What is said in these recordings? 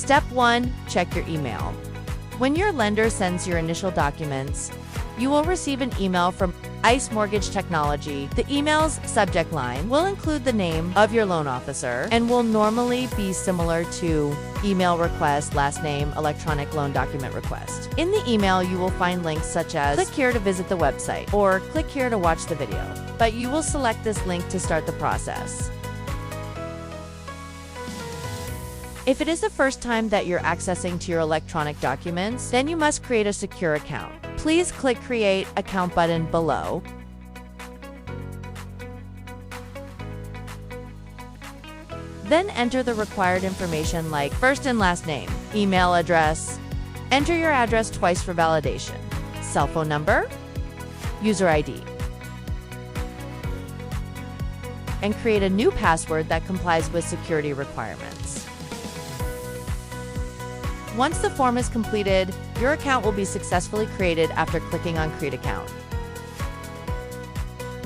Step 1. Check your email. When your lender sends your initial documents, you will receive an email from ICE Mortgage Technology. The email's subject line will include the name of your loan officer and will normally be similar to email request, last name, electronic loan document request. In the email, you will find links such as click here to visit the website or click here to watch the video, but you will select this link to start the process. If it is the first time that you're accessing to your electronic documents, then you must create a secure account. Please click Create Account button below. Then enter the required information like first and last name, email address. Enter your address twice for validation. Cell phone number, user ID. And create a new password that complies with security requirements. Once the form is completed, your account will be successfully created after clicking on Create Account.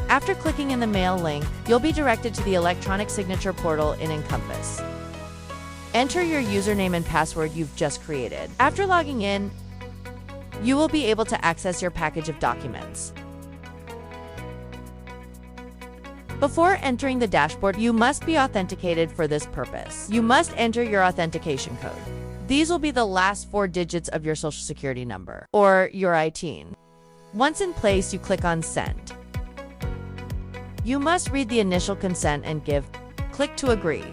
After clicking in the mail link, you'll be directed to the electronic signature portal in Encompass. Enter your username and password you've just created. After logging in, you will be able to access your package of documents. Before entering the dashboard, you must be authenticated for this purpose. You must enter your authentication code. These will be the last 4 digits of your Social Security number, or your ITIN. Once in place, you click on Send. You must read the initial consent and click to agree.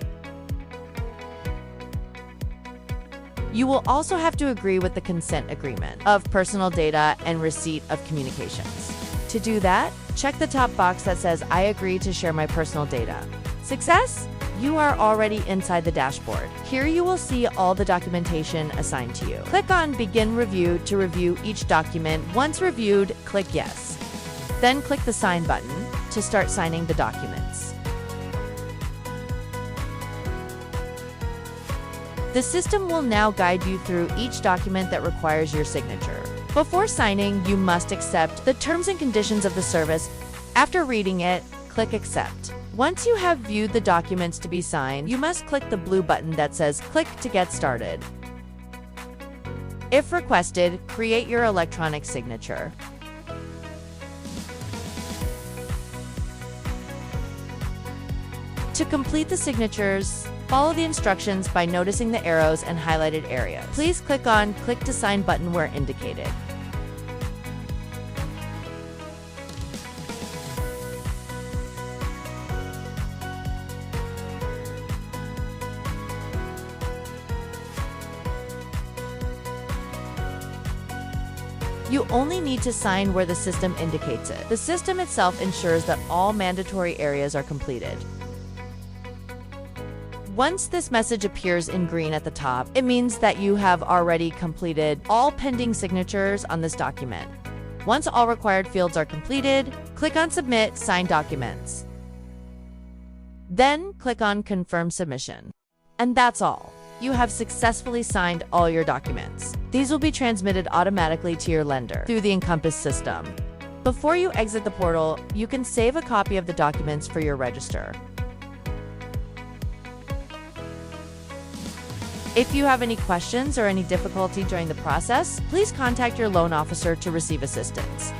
You will also have to agree with the consent agreement of personal data and receipt of communications. To do that, check the top box that says, I agree to share my personal data. Success? You are already inside the dashboard. Here you will see all the documentation assigned to you. Click on Begin Review to review each document. Once reviewed, click Yes. Then click the Sign button to start signing the documents. The system will now guide you through each document that requires your signature. Before signing, you must accept the terms and conditions of the service. After reading it, click Accept. Once you have viewed the documents to be signed, you must click the blue button that says Click to get started. If requested, create your electronic signature. To complete the signatures, follow the instructions by noticing the arrows and highlighted areas. Please click on Click to Sign button where indicated. You only need to sign where the system indicates it. The system itself ensures that all mandatory areas are completed. Once this message appears in green at the top, it means that you have already completed all pending signatures on this document. Once all required fields are completed, click on Submit Signed Documents. Then click on Confirm Submission. And that's all. You have successfully signed all your documents. These will be transmitted automatically to your lender through the Encompass system. Before you exit the portal, you can save a copy of the documents for your register. If you have any questions or any difficulty during the process, please contact your loan officer to receive assistance.